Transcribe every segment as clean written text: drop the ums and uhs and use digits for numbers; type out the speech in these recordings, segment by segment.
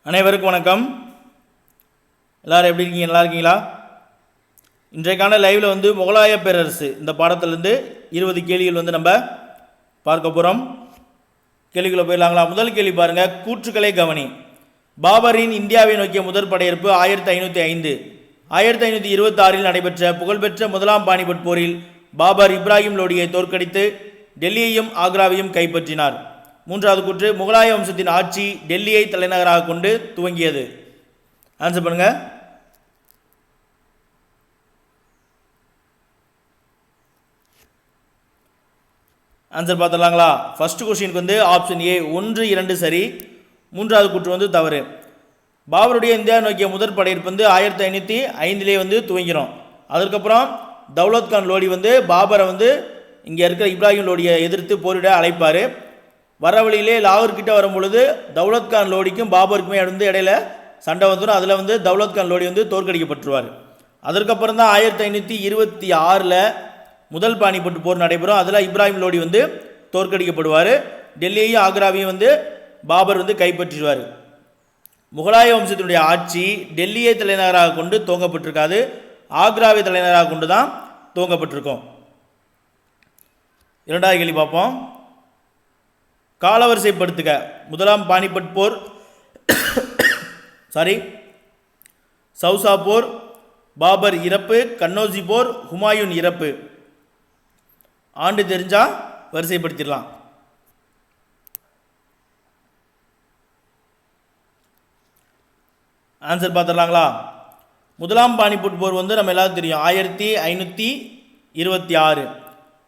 அனைவருக்கும் வணக்கம். எல்லாரும் எப்படி இருக்கீங்க? நல்லா இருக்கீங்களா? இன்றைக்கான லைவில் முகலாய பேரரசு இந்த பாடத்திலிருந்து 20 கேள்விகள் நம்ம பார்க்க போகிறோம். கேள்விக்குள்ள போயிடலாங்களா? முதல் கேள்வி பாருங்க, கூற்றுக்களை கவனி. பாபரின் இந்தியாவை நோக்கிய முதல் படையெடுப்பு 1505. 1526 நடைபெற்ற புகழ்பெற்ற முதலாம் பானிபட் போரில் பாபர் இப்ராஹிம் லோடியை தோற்கடித்து டெல்லியையும் ஆக்ராவையும் கைப்பற்றினார். மூன்றாவது கூற்று, முகலாய வம்சத்தின் ஆட்சி டெல்லியை தலைநகராக கொண்டு துவங்கியது. ஆன்சர் பண்ணுங்க. ஆன்சர் பார்த்துடலாங்களா? ஃபர்ஸ்ட் கொஸ்டினுக்கு ஆப்ஷன் ஏ 1, 2 சரி. மூன்றாவது கூற்று தவறு. பாபருடைய இந்தியா நோக்கிய முதற் படையெடுப்பு 1505 துவங்கிறோம். அதற்கப்புறம் தௌலத் கான் லோடி பாபரை இங்கே இருக்கிற இப்ராஹிம் லோடியை எதிர்த்து போரிட அழைப்பார். வர வழியிலே லாகூர் கிட்ட வரும் பொழுது தௌலத் கான் லோடிக்கும் பாபருக்குமே இடையில சண்டை வந்துடும். அதில் தௌலத் கான் லோடி தோற்கடிக்கப்பட்டுருவார். அதற்கப்புறம் தான் 1526 முதல் பானிபட் போர் நடைபெறும். அதில் இப்ராஹிம் லோடி தோற்கடிக்கப்படுவார். டெல்லியையும் ஆக்ராவையும் பாபர் கைப்பற்றிடுவார். முகலாய வம்சத்தினுடைய ஆட்சி டெல்லியை தலைநகராக கொண்டு துவங்கப்பட்டிருக்காது, ஆக்ராவை தலைநகராக கொண்டு தான் துவங்கப்பட்டிருக்கோம். இரண்டாவது கேள்வி பார்ப்போம். காலவரிசைப்படுத்துக. முதலாம் பானிபட் போர், சௌசா போர், பாபர் இறப்பு, கன்னோஜி போர், ஹுமாயூன் இறப்பு. ஆண்டு தெரிஞ்சா வரிசைப்படுத்திடலாம். ஆன்சர் பார்த்துடலாங்களா? முதலாம் பானிபட் போர் நம்ம எல்லாரும் தெரியும் 1526.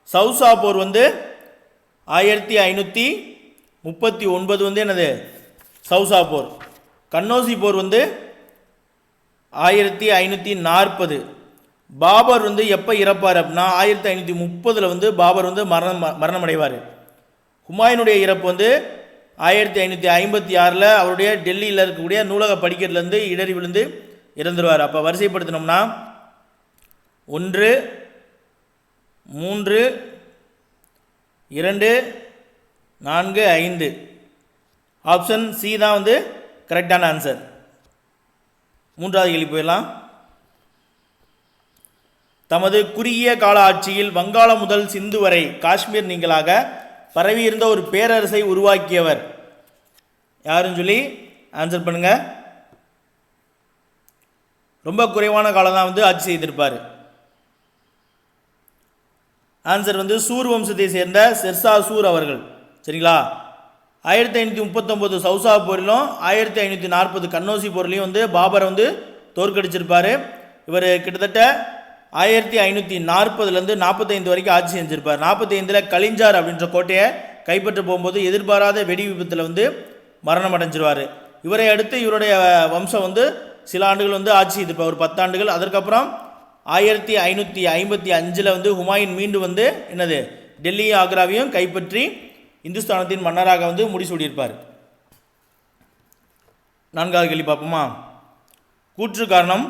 சௌசா போர் 1539 என்னது சௌசா போர். கன்னோசி போர் 1540. பாபர் எப்போ இறப்பார் அப்படின்னா 1530 பாபர் மரணம் அடைவார். ஹுமாயூனுடைய இறப்பு 1556 அவருடைய டெல்லியில் இருக்கக்கூடிய நூலக படிக்கட்டிலேருந்து இடறி விழுந்து இறந்துருவார். அப்போ வரிசைப்படுத்தினோம்னா 1, 3, 2, 4, 5. ஆப்ஷன் சி தான் கரெக்டான ஆன்சர். மூன்றாவது கேள்வி போயிடலாம். தமது குறுகிய கால ஆட்சியில் வங்காளம் முதல் சிந்து வரை காஷ்மீர் நீங்களாக பரவியிருந்த ஒரு பேரரசை உருவாக்கியவர் யாருன்னு சொல்லி ஆன்சர் பண்ணுங்க. ரொம்ப குறைவான காலம் தான் ஆட்சி செய்திருப்பார். ஆன்சர் சூர் வம்சத்தை சேர்ந்த ஷெர்ஷா சூர் அவர்கள். சரிங்களா? 1539 சௌசா போரிலும் 1540 கன்னோசி போர்லையும் பாபரை தோற்கடிச்சிருப்பார். இவர் கிட்டத்தட்ட 1540 45 வரைக்கும் ஆட்சி செஞ்சிருப்பார். 45 கலிஞ்சார் அப்படின்ற கோட்டையை கைப்பற்ற போகும்போது எதிர்பாராத வெடி விபத்தில் மரணம் அடைஞ்சிருவார். இவரை அடுத்து இவருடைய வம்சம் சில ஆண்டுகள் ஆட்சி செய்திருப்பார், ஒரு 10 ஆண்டுகள். அதற்கப்புறம் 1555 ஹுமாயூன் மீண்டும் என்னது டெல்லியும் ஆக்ராவையும் கைப்பற்றி இந்துஸ்தானத்தின் மன்னராக முடிசூடியிருப்பார். நான்காவது கேள்வி பார்ப்போமா? கூற்று காரணம்.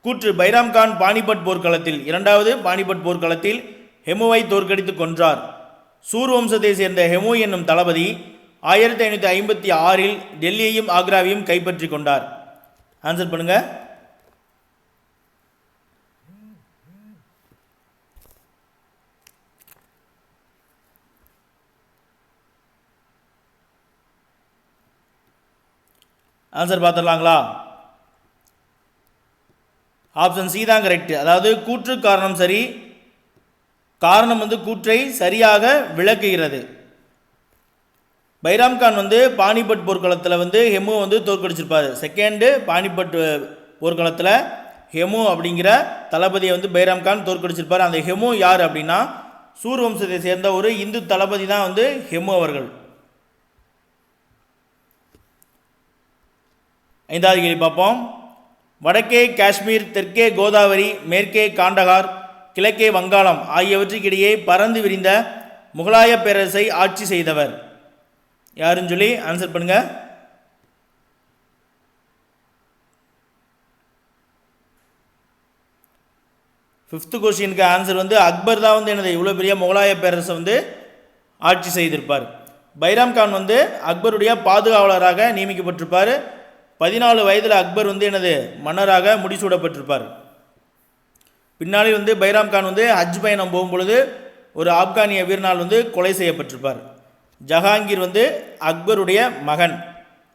கூற்று, பைராம் கான் பானிபட் போர்க்களத்தில், இரண்டாவது பானிபட் போர்க்களத்தில் ஹெமுவை தோற்கடித்து கொன்றார். சூர் வம்சத்தை சேர்ந்த ஹெமு என்னும் தளபதி 1556 டெல்லியையும் ஆக்ராவையும் கைப்பற்றி கொண்டார். ஆன்சர் பண்ணுங்க. ஆன்சர் பார்த்துடலாங்களா? ஆப்ஷன் சி தான் கரெக்ட். அதாவது கூற்று காரணம் சரி, காரணம் கூற்றை சரியாக விளக்குகிறது. பைராம் கான் பானிபட் போர்க்களத்தில் ஹெமு தோற்கடிச்சிருப்பார். செகண்டு பானிபட் போர்க்களத்தில் ஹெமு அப்படிங்கிற தளபதியை பைராம் கான் தோற்கடிச்சிருப்பார். அந்த ஹெமு யார் அப்படின்னா சூர் வம்சத்தை சேர்ந்த ஒரு இந்து தளபதி தான் ஹெமு அவர்கள். ஐந்தாவது கேள்வி பார்ப்போம். வடக்கே காஷ்மீர், தெற்கே கோதாவரி, மேற்கே காண்டகார், கிழக்கே வங்காளம் ஆகியவற்றுக்கிடையே பறந்து விரிந்த முகலாய பேரரசை ஆட்சி செய்தவர் யாருன்னு சொல்லி ஆன்சர் பண்ணுங்க. ஃபிஃப்த் கொஸ்டினுக்கு ஆன்சர் அக்பர் தான் என்னது இவ்வளோ பெரிய முகலாய பேரரசை ஆட்சி செய்திருப்பார். பைராம் கான் அக்பருடைய பாதுகாவலராக நியமிக்கப்பட்டிருப்பார். 14 வயதில் அக்பர் வந்து எனது மன்னராக முடிசூடப்பட்டிருப்பார். பின்னாடி வந்து பைராம் கான் வந்து ஹஜ் பயணம் போகும்பொழுது ஒரு ஆப்கானிய வீரனால் வந்து கொலை செய்யப்பட்டிருப்பார். ஜஹாங்கீர் வந்து அக்பருடைய மகன்.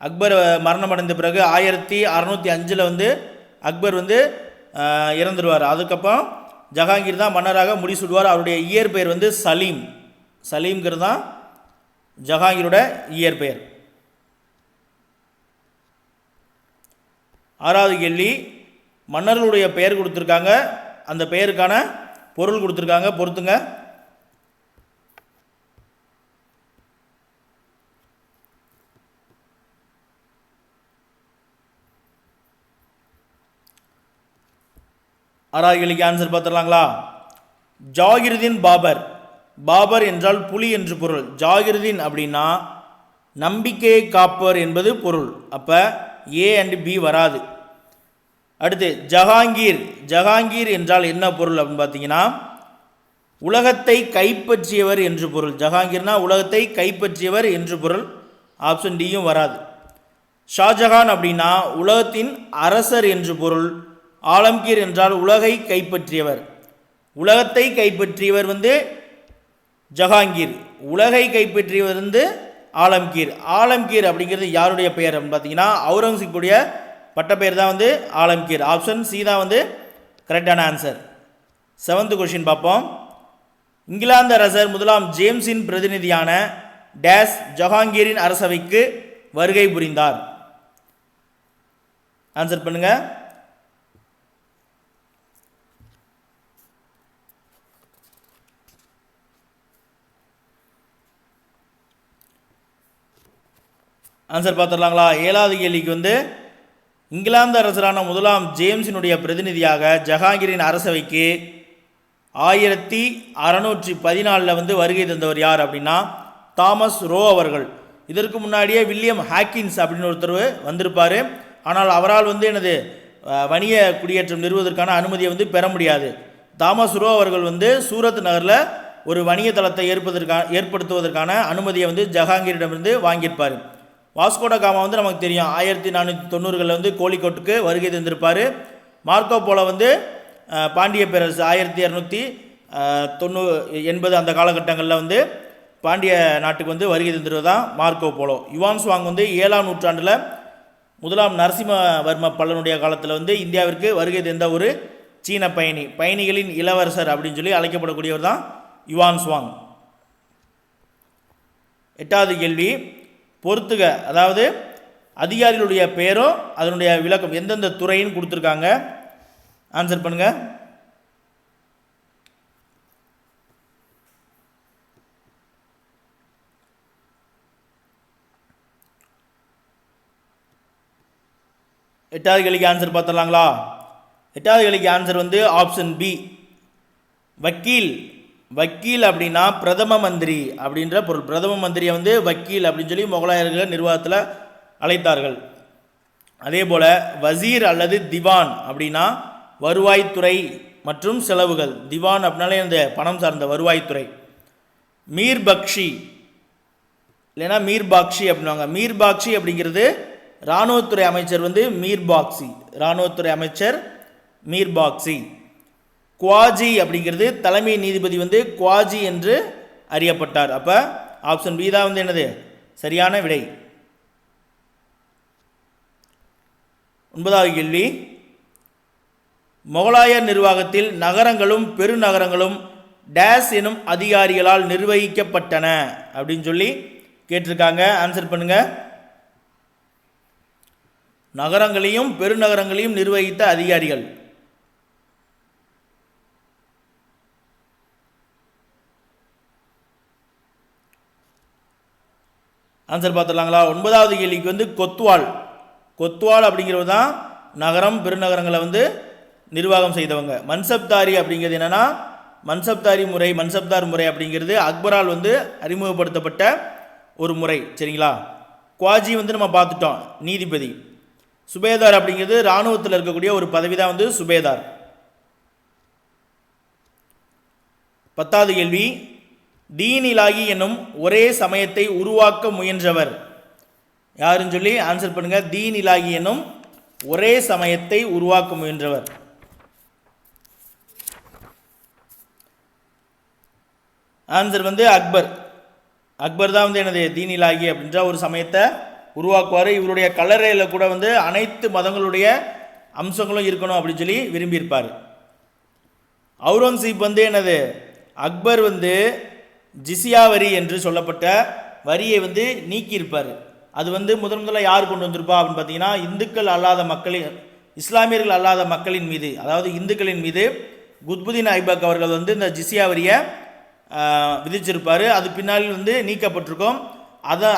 அக்பர் மரணம் அடைந்த பிறகு 1605 வந்து அக்பர் வந்து இறந்துடுவார். அதுக்கப்புறம் ஜஹாங்கீர் தான் மன்னராக முடிசூடுவார். அவருடைய இயற்பெயர் வந்து சலீம். சலீம்ங்கிறது தான் ஜஹாங்கீரோட இயற்பெயர். 6வது கேள்வி, மன்னர்களுடைய பெயர் கொடுத்துருக்காங்க, அந்த பெயருக்கான பொருள் கொடுத்துருக்காங்க, பொறுத்துங்க. ஆறாவது கேள்விக்கு ஆன்சர் பார்த்துடலாங்களா? ஜாகிருதீன் பாபர். பாபர் என்றால் புலி என்று பொருள். ஜாகிருதீன் அப்படின்னா நம்பிக்கையை காப்பவர் என்பது பொருள். அப்போ ஏ அண்ட் பி வராது. அடுத்து ஜஹாங்கீர். ஜஹாங்கீர் என்றால் என்ன பொருள் அப்படின்னு பார்த்தீங்கன்னா உலகத்தை கைப்பற்றியவர் என்று பொருள். ஜஹாங்கீர்னா உலகத்தை கைப்பற்றியவர் என்று பொருள். ஆப்ஷன் டியும் வராது. ஷாஜஹான் அப்படின்னா உலகத்தின் அரசர் என்று பொருள். ஆலம்கீர் என்றால் உலகை கைப்பற்றியவர். உலகத்தை கைப்பற்றியவர் வந்து ஜஹாங்கீர், உலகை கைப்பற்றியவர் வந்து ஆலம்கீர். ஆலம்கீர் அப்படிங்கிறது யாருடைய பெயர் அப்படின்னு பார்த்தீங்கன்னா அவுரங்கசீப்புடைய பட்டப்பெயர் தான் வந்து ஆலம்கீர். ஆப்ஷன் சி தான் வந்து கரெக்டான ஆன்சர். 7th கொஸ்டின் பார்ப்போம். இங்கிலாந்து அரசர் முதலாம் ஜேம்ஸின் பிரதிநிதியான டேஸ் ஜஹாங்கீரின் அரசவைக்கு வருகை புரிந்தார். ஆன்சர் பண்ணுங்க. ஆன்சர் பார்த்துடலாங்களா? 7வது கேள்விக்கு வந்து இங்கிலாந்து அரசரான முதலாம் ஜேம்ஸினுடைய பிரதிநிதியாக ஜஹாங்கீரின் அரசவைக்கு 1614 வந்து வருகை தந்தவர் யார் அப்படின்னா தாமஸ் ரோ அவர்கள். இதற்கு முன்னாடியே வில்லியம் ஹாக்கின்ஸ் அப்படின்னு ஒருத்தர் வந்திருப்பார். ஆனால் அவரால் வந்து எனது வணிக குடியேற்றம் நிறுவுவதற்கான அனுமதியை வந்து பெற முடியாது. தாமஸ் ரோ அவர்கள் வந்து சூரத் நகரில் ஒரு வணிக தளத்தை ஏற்படுத்துவதற்கான அனுமதியை வந்து ஜஹாங்கீரிடமிருந்து வாங்கியிருப்பார். வாஸ்கோட காமா வந்து நமக்கு தெரியும் 1490களில் வந்து கோழிக்கோட்டுக்கு வருகை தந்திருப்பார். மார்க்கோ போலோ வந்து பாண்டிய பேரரசு 1280 அந்த காலகட்டங்களில் வந்து பாண்டிய நாட்டுக்கு வந்து வருகை தந்துருவதான் மார்க்கோ போலோ. யுவான் சுவாங் வந்து 7ஆம் நூற்றாண்டில் முதலாம் நரசிம்மவர்ம பல்லனுடைய காலத்தில் வந்து இந்தியாவிற்கு வருகை தந்த ஒரு சீன பயணி. பயணிகளின் இளவரசர் அப்படின்னு சொல்லி அழைக்கப்படக்கூடியவர் தான் யுவான் சுவாங். 8வது கேள்வி, பொறுத்துக. அதாவது அதிகாரிகளுடைய பெயரும் அதனுடைய விளக்கம் எந்தெந்த துறைன்னு கொடுத்துருக்காங்க. ஆன்சர் பண்ணுங்க. எட்டாவது கேள்விக்கு ஆன்சர் பார்த்துடலாங்களா? 8வது கேள்விக்கு ஆன்சர் வந்து ஆப்ஷன் பி வக்கீல். வக்கீல் அப்படின்னா பிரதம மந்திரி அப்படின்ற பொருள். பிரதம மந்திரியை வந்து வக்கீல் அப்படின்னு சொல்லி முகலாயர்கள் நிர்வாகத்தில் அழைத்தார்கள். அதே போல் வசீர் அல்லது திவான் அப்படின்னா வருவாய்த்துறை மற்றும் செலவுகள். திவான் அப்படின்னாலே இந்த பணம் சார்ந்த வருவாய்த்துறை. மீர் பக்ஷி இல்லைன்னா மீர் பாக்ஷி அப்படின்வாங்க. மீர் பாக்ஷி அப்படிங்கிறது இராணுவத்துறை அமைச்சர் வந்து மீர் பாக்சி. இராணுவத்துறை அமைச்சர் மீர் பாக்சி. குவாஜி அப்படிங்கிறது தலைமை நீதிபதி வந்து குவாஜி என்று அறியப்பட்டார். அப்போ ஆப்ஷன் பி தான் வந்து என்னது சரியான விடை. 9வது கேள்வி, முகலாயர் நிர்வாகத்தில் நகரங்களும் பெருநகரங்களும் டேஸ் எனும் அதிகாரிகளால் நிர்வகிக்கப்பட்டன அப்படின்னு சொல்லி கேட்டிருக்காங்க. ஆன்சர் பண்ணுங்க. நகரங்களையும் பெருநகரங்களையும் நிர்வகித்த அதிகாரிகள். ஆன்சர் பார்த்துடலாங்களா? 9வது கேள்விக்கு வந்து கொத்வால். கொத்வால் அப்படிங்கிறது தான் நகரம் பெருநகரங்களை வந்து நிர்வாகம் செய்தவங்க. மன்சப்தாரி அப்படிங்கிறது என்னென்னா மன்சப்தார் முறை அப்படிங்கிறது அக்பரால் வந்து அறிமுகப்படுத்தப்பட்ட ஒரு முறை. சரிங்களா? குவாஜி வந்து நம்ம பார்த்துட்டோம், நீதிபதி. சுபேதார் அப்படிங்கிறது இராணுவத்தில் இருக்கக்கூடிய ஒரு பதவி தான் வந்து சுபேதார். 10வது கேள்வி, தீன் இலாஹி என்னும் ஒரே சமயத்தை உருவாக்க முயன்றவர் யாருன்னு சொல்லி ஆன்சர் பண்ணுங்க. தீன் இலாஹி எனும் ஒரே சமயத்தை உருவாக்க முயன்றவர். ஆன்சர் வந்து அக்பர். அக்பர் தான் வந்து என்னது தீன் இலாஹி அப்படின்ற ஒரு சமயத்தை உருவாக்குவார். இவருடைய கல்லறையில் கூட வந்து அனைத்து மதங்களுடைய அம்சங்களும் இருக்கணும் அப்படின்னு சொல்லி விரும்பியிருப்பார். அவுரங்கசீப் வந்து என்னது அக்பர் வந்து ஜிசியா வரி என்று சொல்லப்பட்ட வரியை வந்து நீக்கியிருப்பார். அது வந்து முதல்ல யார் கொண்டு வந்திருப்பா அப்படின்னு பார்த்தீங்கன்னா, இந்துக்கள் அல்லாத மக்களின், இஸ்லாமியர்கள் அல்லாத மக்களின் மீது, அதாவது இந்துக்களின் மீது குத்புதீன் ஐபக் அவர்கள் வந்து இந்த ஜிசியா வரியை விதிச்சிருப்பார். அது பின்னால் வந்து நீக்கப்பட்டிருக்கும்.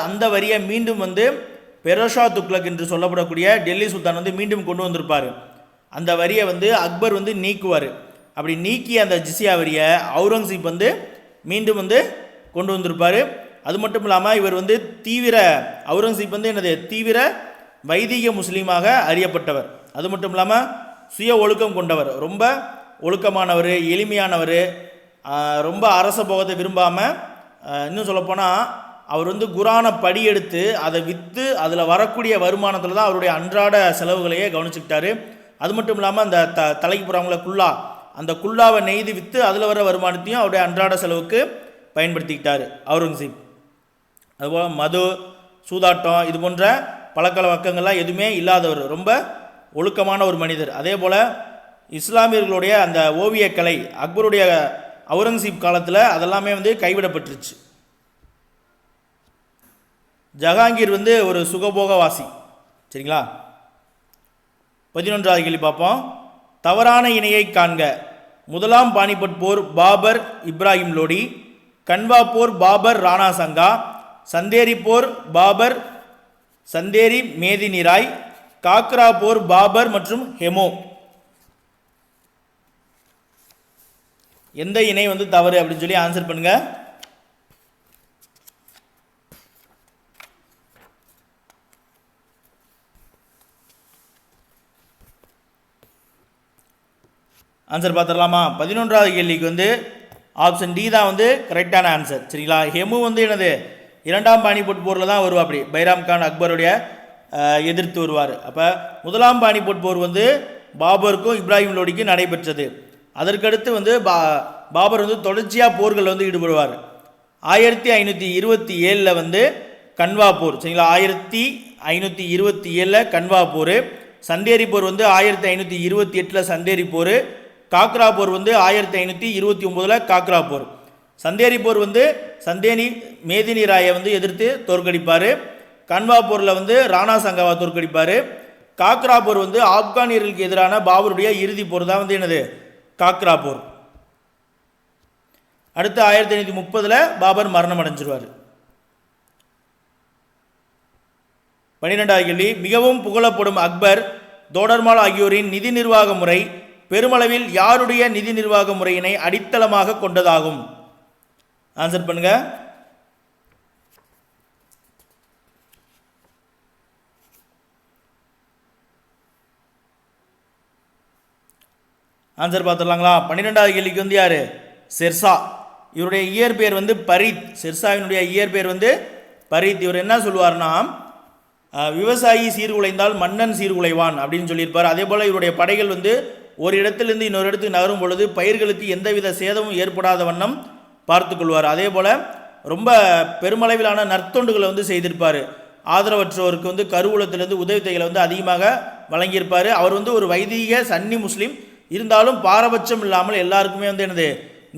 அந்த வரியை மீண்டும் வந்து பெரோஷா துக்ளக் என்று சொல்லப்படக்கூடிய டெல்லி சுல்தான் வந்து மீண்டும் கொண்டு வந்திருப்பார். அந்த வரியை வந்து அக்பர் வந்து நீக்குவார். அப்படி நீக்கி அந்த ஜிசியா வரியை அவுரங்கசீப் வந்து மீண்டும் வந்து கொண்டு வந்திருப்பார். அது மட்டும் இல்லாமல் இவர் வந்து அவுரங்கசீப் வந்து என்னது தீவிர வைதிக முஸ்லீமாக அறியப்பட்டவர். அது மட்டும் இல்லாமல் சுய ஒழுக்கம் கொண்டவர், ரொம்ப ஒழுக்கமானவர், எளிமையானவர், ரொம்ப அரச போகத்தை விரும்பாமல், இன்னும் சொல்லப்போனால் அவர் வந்து குரானை படி எடுத்து அதை விற்று அதில் வரக்கூடிய வருமானத்தில் தான் அவருடைய அன்றாட செலவுகளையே கவனிச்சுக்கிட்டாரு. அது மட்டும் இல்லாமல் அந்த தலைக்கு போகிறாங்கள குல்லா, அந்த குல்லாவை நெய்து விற்று அதில் வர வருமானத்தையும் அவருடைய அன்றாட செலவுக்கு பயன்படுத்திக்கிட்டார் அவுரங்கசீப். அதுபோல் மது, சூதாட்டம் இது போன்ற பழக்க வழக்கங்கள்லாம் எதுவுமே இல்லாதவர், ரொம்ப ஒழுக்கமான ஒரு மனிதர். அதே போல் இஸ்லாமியர்களுடைய அந்த ஓவியக்கலை அக்பருடைய அவுரங்கசீப் காலத்தில் அதெல்லாமே வந்து கைவிடப்பட்டுருச்சு. ஜஹாங்கீர் வந்து ஒரு சுகபோகவாசி. சரிங்களா? 11வது கேள்வி பார்ப்போம். தவறான இணையை காண்க. முதலாம் பானிபட் போர் பாபர் இப்ராஹிம் லோடி, கன்வா போர் பாபர் ராணா சங்கா, சந்தேரி போர் பாபர் சந்தேரி மேதினி ராய், காக்ரா போர் பாபர் மற்றும் ஹெமோ. எந்த இணை வந்து தவறு அப்படின்னு சொல்லி ஆன்சர் பண்ணுங்க. ஆன்சர் பார்த்துடலாமா? 11வது கேள்விக்கு வந்து ஆப்ஷன் டி தான் வந்து கரெக்டான ஆன்சர். சரிங்களா? ஹெமு வந்து என்னது இரண்டாம் பானிபட் போரில் தான் வருவா. அப்படி பைராம் கான் அக்பருடைய எதிர்த்து வருவார். அப்போ முதலாம் பானிபட் போர் வந்து பாபருக்கும் இப்ராஹிம் லோடிக்கும் நடைபெற்றது. அதற்கடுத்து வந்து பாபர் வந்து தொடர்ச்சியாக போர்கள் வந்து ஈடுபடுவார். 1527 வந்து கன்வா போர். சரிங்களா? 1527 கன்வா போர். சந்தேரி போர் வந்து 1528 சந்தேரி போர். காக்ரா போர் வந்து 1529 காக்ரா போர். சந்தேரி போர் வந்து சந்தேனி மேதினி ராயை வந்து எதிர்த்து தோற்கடிப்பார். கன்வா போரில் வந்து ராணா சங்காவை தோற்கடிப்பார். காக்ரா போர் வந்து ஆப்கானியர்களுக்கு எதிரான பாபருடைய இறுதி போர் தான் வந்து என்னது காக்ரா போர். அடுத்து 1530 பாபர் மரணம் அடைஞ்சிருவார். 12வது கேள்வி. மிகவும் புகழப்படும் அக்பர், தோடர்மால் ஆகியோரின் நிதி நிர்வாக முறை பெருமளவில் யாருடைய நிதி நிர்வாக முறையினை அடித்தளமாக கொண்டதாகும்? ஆன்சர் பண்ணுங்க. ஆன்சர் பார்த்துடலாங்களா? 12வது கேள்விக்கு வந்து யாரு? ஷெர்ஷா. இவருடைய இயற்பெயர் வந்து பரீத். ஷெர்ஷாவினுடைய இயற்பெயர் வந்து பரீத். இவர் என்ன சொல்லுவார்னா, விவசாயி சீர்குலைந்தால் மன்னன் சீர்குலைவான் அப்படின்னு சொல்லியிருப்பார். அதே போல் இவருடைய படைகள் வந்து ஒரு இடத்திலிருந்து இன்னொரு இடத்துக்கு நகரும் பொழுது பயிர்களுக்கு எந்தவித சேதமும் ஏற்படாத வண்ணம் பார்த்து கொள்வார். அதே போல் ரொம்ப பெருமளவிலான நற்தொண்டுகளை வந்து செய்திருப்பார். ஆதரவற்றோருக்கு வந்து கருவூலத்திலிருந்து உதவித்தொகைகளை வந்து அதிகமாக வழங்கியிருப்பார். அவர் வந்து ஒரு வைதீக சன்னி முஸ்லீம், இருந்தாலும் பாரபட்சம் இல்லாமல் எல்லாருக்குமே வந்து என்னது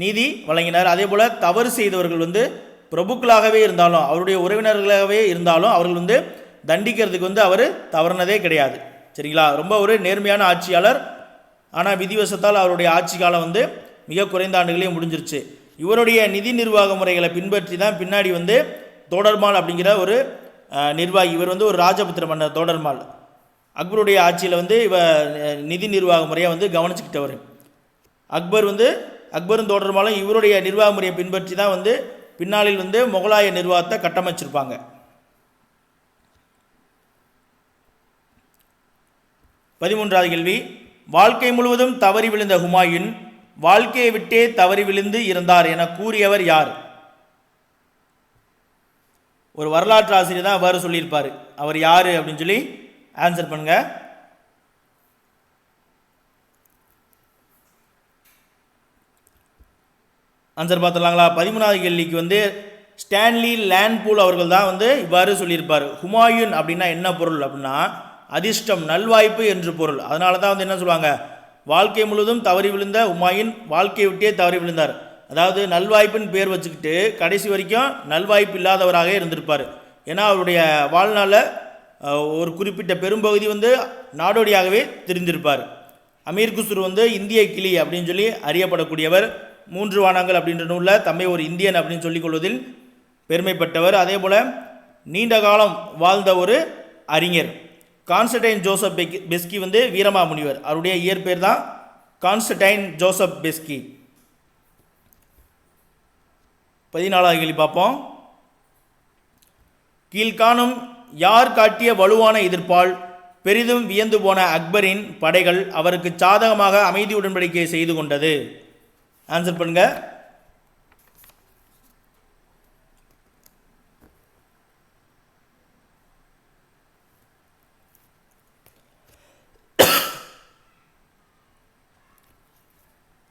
நீதி வழங்கினார். அதே போல் தவறு செய்தவர்கள் வந்து பிரபுக்களாகவே இருந்தாலும் அவருடைய உறவினர்களாகவே இருந்தாலும் அவர்கள் வந்து தண்டிக்கிறதுக்கு வந்து அவர் தவறுனதே கிடையாது. சரிங்களா? ரொம்ப ஒரு நேர்மையான ஆட்சியாளர். ஆனால் விதிவசத்தால் அவருடைய ஆட்சி காலம் வந்து மிக குறைந்த ஆண்டுகளே முடிஞ்சிருச்சு. இவருடைய நிதி நிர்வாக முறைகளை பின்பற்றி தான் பின்னாடி வந்து தோடர்மால் அப்படிங்கிற ஒரு நிர்வாகி, இவர் வந்து ஒரு ராஜபுத்திர மன்னர் தோடர்மால், அக்பருடைய ஆட்சியில் வந்து நிதி நிர்வாக முறையை வந்து கவனிச்சுக்கிட்டவர். அக்பரும் தோடர்மாலும் இவருடைய நிர்வாக முறையை பின்பற்றி தான் வந்து பின்னாளில் வந்து முகலாய நிர்வாகத்தை கட்டமைச்சிருப்பாங்க. 13வது கேள்வி. வாழ்க்கை முழுவதும் தவறி விழுந்த ஹுமாயூன் வாழ்க்கையை விட்டே தவறி விழுந்து இருந்தார் என கூறியவர் யார்? ஒரு வரலாற்று ஆசிரியர் தான் அவ்வாறு சொல்லியிருப்பார். அவர் யார் அப்படின்னு சொல்லி ஆன்சர் பண்ணுங்க. ஆன்சர் பார்த்துடலாங்களா? 13வது கேள்விக்கு வந்து ஸ்டான்லி லேண்ட்பூல் அவர்கள் தான் வந்து இவ்வாறு சொல்லியிருப்பார். ஹுமாயூன் அப்படின்னா என்ன பொருள் அப்படின்னா அதிர்ஷ்டம், நல்வாய்ப்பு என்று பொருள். அதனால தான் வந்து என்ன சொல்லுவாங்க, வாழ்க்கை முழுவதும் தவறி விழுந்த ஹுமாயூன் வாழ்க்கையை விட்டே தவறி விழுந்தார். அதாவது நல்வாய்ப்புன்னு பேர் வச்சுக்கிட்டு கடைசி வரைக்கும் நல்வாய்ப்பு இல்லாதவராக இருந்திருப்பார். ஏன்னா அவருடைய வாழ்நாளில் ஒரு குறிப்பிட்ட பெரும்பகுதி வந்து நாடோடியாகவே தெரிந்திருப்பார். அமீர் குஸ்ரு வந்து இந்திய கிளி அப்படின்னு சொல்லி அறியப்படக்கூடியவர். 3 வானங்கள் அப்படின்ற நூலில் தம்மை ஒரு இந்தியன் அப்படின்னு சொல்லிக் கொள்வதில் பெருமைப்பட்டவர். அதே போல் நீண்ட காலம் வாழ்ந்த ஒரு அறிஞர். கான்ஸ்டன்டைன் ஜோசப் பெஸ்கி வந்து வீரமாமுனிவர். அவருடைய இயற்பெயர் தான் கான்ஸ்டன்டைன் ஜோசப் பெஸ்கி. 14வது கேள்வி பார்ப்போம். கீழ்காணும் யார் காட்டிய வலுவான எதிர்ப்பால் பெரிதும் வியந்து போன அக்பரின் படைகள் அவருக்கு சாதகமாக அமைதி உடன்படிக்கை செய்து கொண்டது? ஆன்சர் பண்ணுங்க.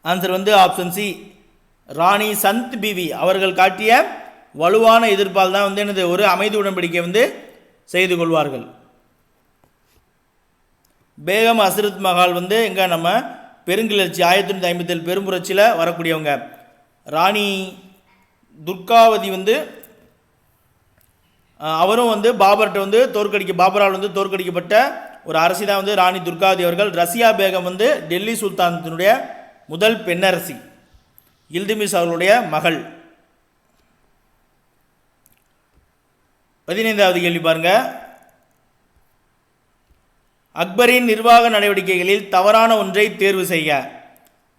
ஆன்சர் வந்து ஆப்ஷன் சி, ராணி சந்த் பிவி அவர்கள் காட்டிய வலுவான எதிர்ப்பால் தான் வந்து என்னது ஒரு அமைதி உடன்படிக்கை வந்து செய்து கொள்வார்கள். பேகம் ஹசரத் மஹால் வந்து எங்கே நம்ம பெருங்கிளர்ச்சி 1957 பெரும்புரட்சியில் வரக்கூடியவங்க. ராணி துர்காவதி வந்து அவரும் வந்து பாபரால் வந்து தோற்கடிக்கப்பட்ட ஒரு அரசி தான் வந்து ராணி துர்காவதி அவர்கள். ரஷ்யா பேகம் வந்து டெல்லி சுல்தானத்தினுடைய முதல் பெண்ணரசி, இல்துமிஸ் அவர்களுடைய மகள். 15வது கேள்வி பாருங்க. அக்பரின் நிர்வாக நடவடிக்கைகளில் தவறான ஒன்றை தேர்வு செய்க.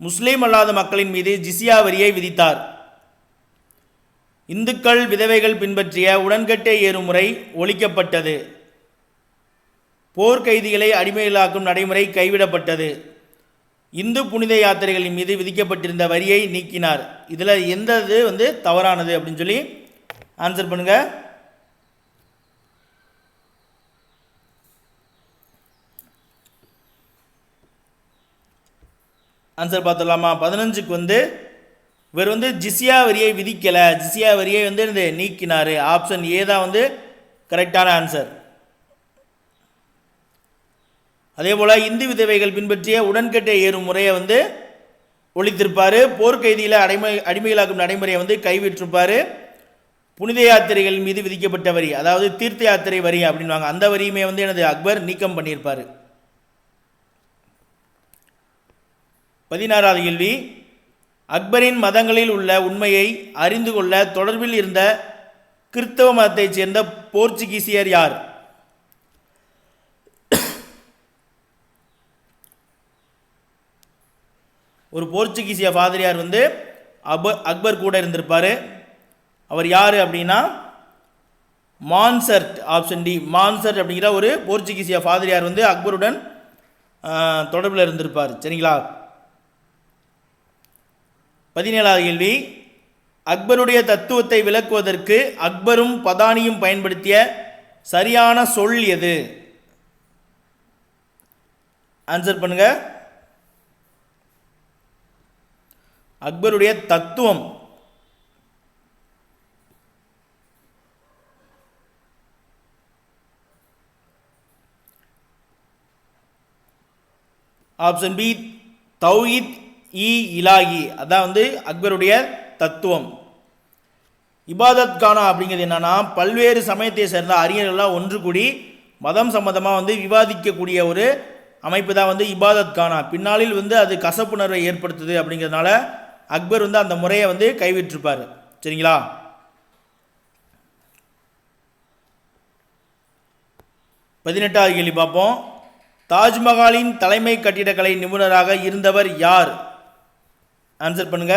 முஸ்லீம் அல்லாத மக்களின் மீது ஜிசியா வரியை விதித்தார். இந்துக்கள் விதவைகள் பின்பற்றிய உடன்கட்டை ஏறும் முறை ஒழிக்கப்பட்டது. போர்க்கைதிகளை அடிமைகளாக்கும் நடைமுறை கைவிடப்பட்டது. இந்து புனித யாத்திரைகளின் மீது விதிக்கப்பட்டிருந்த வரியை நீக்கினார். இதில் எந்த இது வந்து தவறானது அப்படின்னு சொல்லி ஆன்சர் பண்ணுங்க. ஆன்சர் பார்த்துடலாமா? 15க்கு வந்து இவர் வந்து ஜிசியா வரியை விதிக்கலை, ஜிசியா வரியை வந்து நீக்கினார். ஆப்ஷன் ஏ தான் வந்து கரெக்டான ஆன்சர். அதே போல் இந்து விதவைகள் பின்பற்றிய உடன்கட்டை ஏறும் முறையை வந்து ஒழித்திருப்பார். போர்க்கைதியில் அடிமைகளாக்கும் நடைமுறையை வந்து கைவிட்டிருப்பார். புனித யாத்திரைகள் மீது விதிக்கப்பட்ட வரி, அதாவது தீர்த்த யாத்திரை வரி அப்படின்வாங்க, அந்த வரியுமே வந்து எனது அக்பர் நீக்கம் பண்ணியிருப்பார். 16வது கேள்வி. அக்பரின் மதங்களில் உள்ள உண்மையை அறிந்து கொள்ள தொடர்பில் இருந்த கிறிஸ்தவ மதத்தைச் சேர்ந்த போர்ச்சுகீசியர் யார்? ஒரு போர்ச்சுகீசிய பாதிரியார் வந்து அக்பர் கூட இருந்திருப்பார். அவர் யார் அப்படின்னா மான்சர்ட். ஆப்ஷன் டி, மான்சர்ட் அப்படிங்கிற ஒரு போர்ச்சுகீசிய பாதிரியார் வந்து அக்பருடன் தொடர்பில் இருந்திருப்பார். சரிங்களா? 17வது கேள்வி. அக்பருடைய தத்துவத்தை விளக்குவதற்கு அக்பரும் பதானியும் பயன்படுத்திய சரியான சொல் எது? ஆன்சர் பண்ணுங்க. அக்பருடைய தத்துவம். ஆப்ஷன் பி, தௌஹீத் இ இலாஹி, அதான் வந்து அக்பருடைய தத்துவம். இபாதத் கானா அப்படிங்கிறது என்னன்னா, பல்வேறு சமயத்தை சேர்ந்த அறிஞர்கள்லாம் ஒன்று கூடி மதம் சம்பந்தமாக வந்து விவாதிக்கக்கூடிய ஒரு அமைப்பு தான் வந்து இபாதத் கானா. பின்னாளில் வந்து அது கசப்புணர்வை ஏற்படுத்துது அப்படிங்கிறதுனால அக்பர் வந்து அந்த முறையை வந்து கைவிட்டிருப்பார். சரிங்களா? 18வது கேள்வி பார்ப்போம். தாஜ்மஹாலின் தலைமை கட்டிடக்கலை நிபுணராக இருந்தவர் யார்? ஆன்சர் பண்ணுங்க.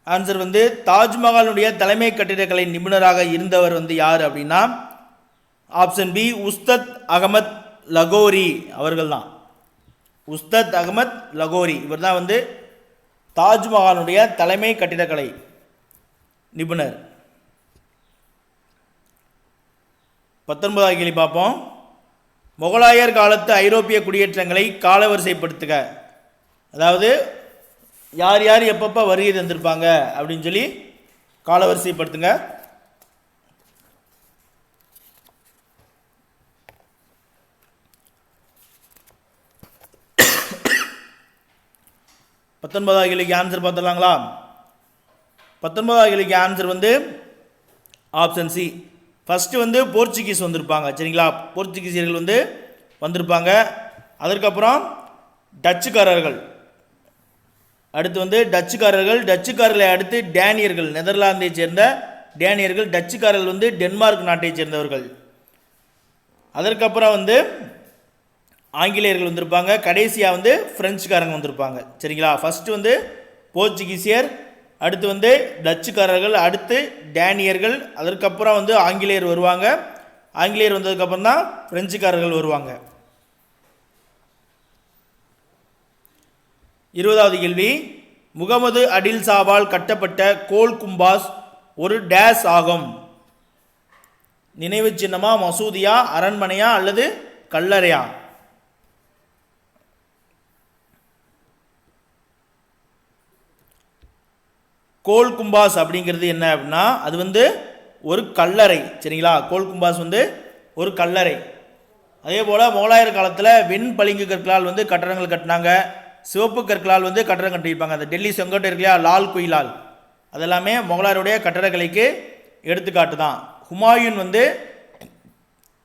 ஆன்சர் வந்து தாஜ்மஹாலுடைய தலைமை கட்டிடக்கலை நிபுணராக இருந்தவர் வந்து யார் அப்படின்னா ஆப்ஷன் பி, உஸ்தத் அகமத் லகோரி அவர்கள் தான். உஸ்தாத் அகமத் லகோரி இவர் தான் வந்து தாஜ்மஹாலுடைய தலைமை கட்டிடக்கலை நிபுணர். 19வது கேள்வி பார்ப்போம். முகலாயர் காலத்து ஐரோப்பிய குடியேற்றங்களை காலவரிசைப்படுத்துக. அதாவது யார் யார் எப்பப்போ வருகை தந்திருப்பாங்க அப்படின்னு சொல்லி காலவரிசைப்படுத்துங்க. பத்தொன்பதாவது கேள்விக்கு ஆன்சர் பார்த்துடலாங்களா? 19வது கேள்விக்கு ஆன்சர் வந்து ஆப்ஷன் சி. ஃபஸ்ட்டு வந்து போர்ச்சுகீஸ் வந்திருப்பாங்க. சரிங்களா, போர்ச்சுகீசியர்கள் வந்து வந்திருப்பாங்க. அதற்கப்புறம் டச்சுக்காரர்கள், அடுத்து வந்து டச்சுக்காரர்களை அடுத்து டேனியர்கள், நெதர்லாந்தை சேர்ந்த டேனியர்கள். டச்சுக்காரர்கள் வந்து டென்மார்க் நாட்டை சேர்ந்தவர்கள். அதற்கப்புறம் வந்து ஆங்கிலேயர்கள் வந்திருப்பாங்க. கடைசியாக வந்து பிரெஞ்சுக்காரங்க வந்திருப்பாங்க. சரிங்களா, ஃபஸ்ட்டு வந்து போர்ச்சுகீசியர், அடுத்து வந்து டச்சுக்காரர்கள், அடுத்து டேனியர்கள், அதற்கப்புறம் வந்து ஆங்கிலேயர் வருவாங்க. ஆங்கிலேயர் வந்ததுக்கப்புறம் தான் பிரெஞ்சுக்காரர்கள் வருவாங்க. 20வது கேள்வி. முகமது அடில் ஷாவால் கட்டப்பட்ட கோல் கும்பாஸ் ஒரு டேஸ் ஆகும். நினைவு சின்னமா, மசூதியா, அரண்மனையா அல்லது கல்லறையா? கோல் கும்பாஸ் அப்படிங்கிறது என்ன அப்படின்னா அது வந்து ஒரு கல்லறை. சரிங்களா, கோல் கும்பாஸ் வந்து ஒரு கல்லறை. அதே போல் முகலாயர் காலத்தில் வெண்பளிங்கு கற்களால் வந்து கட்டடங்கள் கட்டினாங்க. சிவப்பு கற்களால் வந்து கட்டடம் கட்டியிருப்பாங்க. அந்த டெல்லி செங்கோட்டை இருக்கு இல்லையா, லால் குயிலால், அதெல்லாமே முகலாயருடைய கட்டடக்கலைக்கு எடுத்துக்காட்டு தான். ஹுமாயூன் வந்து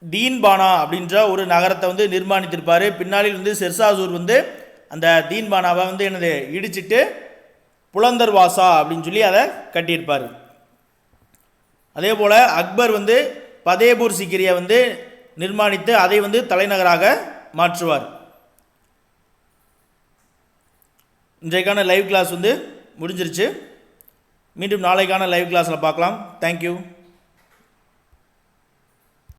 தீன்பானா அப்படின்ற ஒரு நகரத்தை வந்து நிர்மாணித்திருப்பார். பின்னாளில் வந்து ஷெர்ஷாசூர் வந்து அந்த தீன்பானாவை வந்து என்னது இடிச்சிட்டு புலந்தர்வாசா அப்படின்னு சொல்லி அதை கட்டியிருப்பார். அதே போல் அக்பர் வந்து பதேபூர் சிக்கிரியை வந்து நிர்மாணித்து அதை வந்து தலைநகராக மாற்றுவார். இன்றைக்கான லைவ் கிளாஸ் வந்து முடிஞ்சிருச்சு. மீண்டும் நாளைக்கான லைவ் கிளாஸில் பார்க்கலாம். தேங்க்யூ.